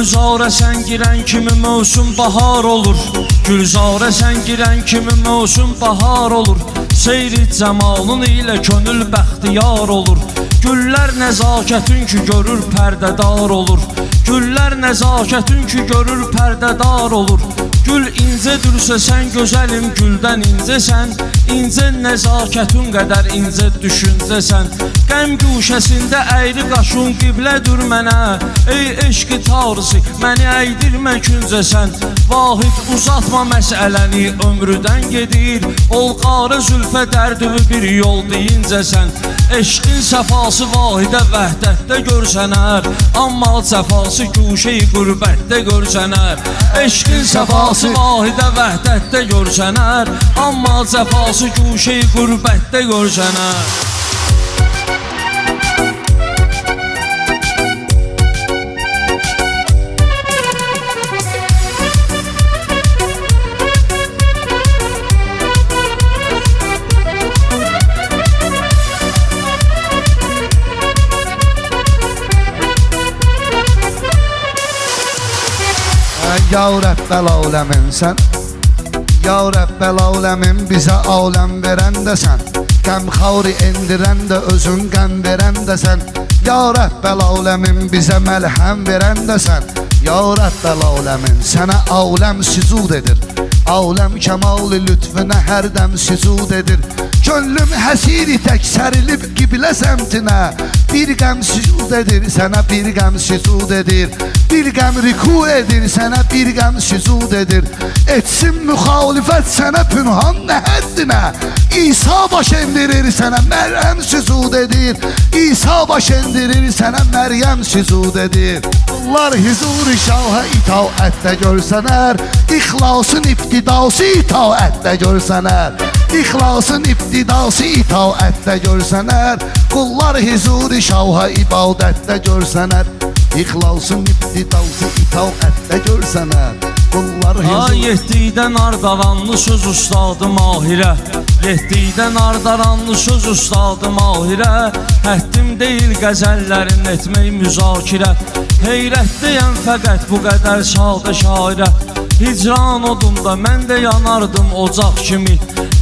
Gülzara sən girən kimi mövsüm bahar olur. Gülzara sən girən kimi mövsüm bahar olur. Seyri cəmalın ilə könül bəxtiyar olur. Güllər nəzakətin ki görür pərdədar olur. Güllər nəzakətin ki görür pərdədar olur. Gül incədirsə sən gözəlim, güldən incəsən. İncə nəzakətin qədər incə düşüncəsən. Qəm güşəsində əyri qaşın qiblədir mənə. Ey eşqi tarisi, məni əydirmə küncəsən. Vahid uzatma məsələni, ömrüdən gedir. Olqarı zülfə dərdüvü bir yol deyincəsən. Eşqin səfası vahidə vəhdətdə görsənər. Amma cəfası güşəyi qürbətdə görsənər. Eşqin səfası vahidə vəhdətdə görsənər. Amma cəfası güşəyi qürbətdə görsənər. Ya Rəbbəl aləmin sən, Ya Rəbbəl aləmin bizə aləm verən də sən. Qəmxari endirən də özün qəm verən də sən. Ya Rəbbəl aləmin bizə məlhəm verən də sən. Ya Rəbbəl aləmin sənə aləm sücud edir. Aləm kəmal-i lütfünə hərdəm sücud edir. Gönlüm həsiri tək sərilib qiblə səmtinə. Bir qəm sücud edir sənə, bir qəm sücud edir. Bir qəm riku edir sənə, bir qəm sücud edir. Etsin müxalifət sənə pünhan nə həddinə. İsa baş endirir sənə, Məryəm sücud edir. İsa baş endirir sənə, Məryəm sücud edir. Qullar huzur-i şaha itaətdə görsənər. İxlasın ibtidası itaətdə görsənər. İxlasın ibtidası itaətdə görsənər. Qullar huzur-i şaha ibadətdə görsənər. İxlasın ibtidası itaətdə görsənər. Qullar huzur... Yetdikdən ardaranlı söz ustadı Mahirə. Yetdikdən ardaranlı söz ustadı Mahirə. Həddim deyil qəzəllərin etmək müzakirə. Heyrətdəyəm fəqət bu qədər sadə şairə. Hicran odunda mən də yanardım ocaq kimi.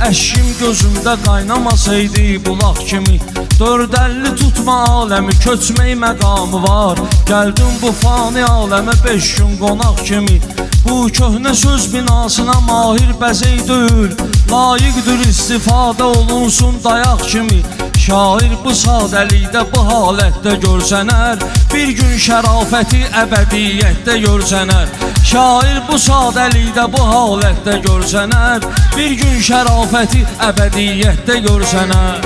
Əşkim gözümdə qaynamasaydı bulaq kimi. Dördəlli tutma aləmi, köçmək məqamı var. Gəldim bu fani aləmə 5 gün qonaq kimi. Bu köhnə söz binasına mahir bəzək deyil. Layiqdir istifadə olunsun dayaq kimi. Şair bu sadəlikdə, bu halətdə görsənər. Bir gün şərafəti əbədiyyətdə görsənər. Şair bu sadəlikdə, bu halətdə görsənər. Bir gün şərafəti əbədiyyətdə görsənər.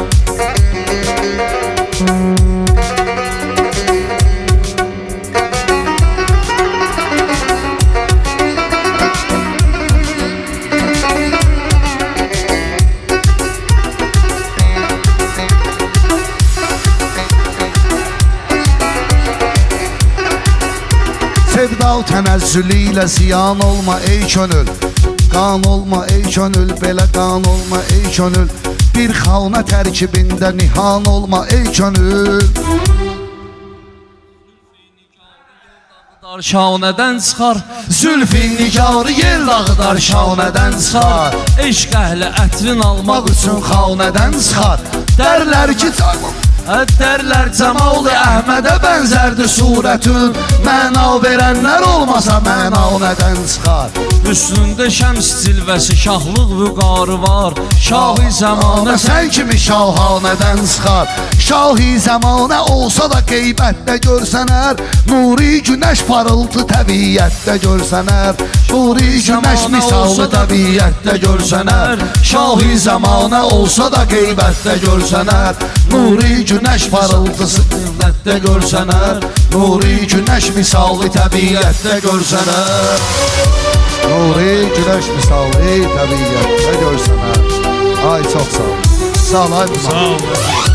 Sevda tənəzzülü ilə ziyan olma ey könül. Qan olma ey könül, belə qan olma ey könül. Bir xalna tərkibində nihan olma ey könül. Şanədən çıxar, Zülfü nigarı yel dağıdar şanədən çıxar. Eşq əhli ətrin almaq Maq üçün xanədən çıxar. Dərlər ki canım, dərlər Cəmal-i Əhmədə bənzərdir surətün. Məna verənlər olmasa məna nədən çıxar. Üstündə şəms cilvəsi, şahlıq vüqarı var. Şahi zəmanə sən kimi şahanədən çıxar. Şahi zəmanə olsa da qeybətdə görsənər. Nuri günəş parıltı təbiyyətdə görsənər. Nuri günəş misalı təbiyyətdə görsənər. Şahi zəmanə olsa da qeybətdə görsənər. Nuri günəş parıltısı qeybətdə görsənər. Nuri günəş misalı təbiyyətdə görsənər. Nuri günəş misalı təbiyyətdə görsənər. Ay çox sağ ol. Sağ ol. Sağ ol.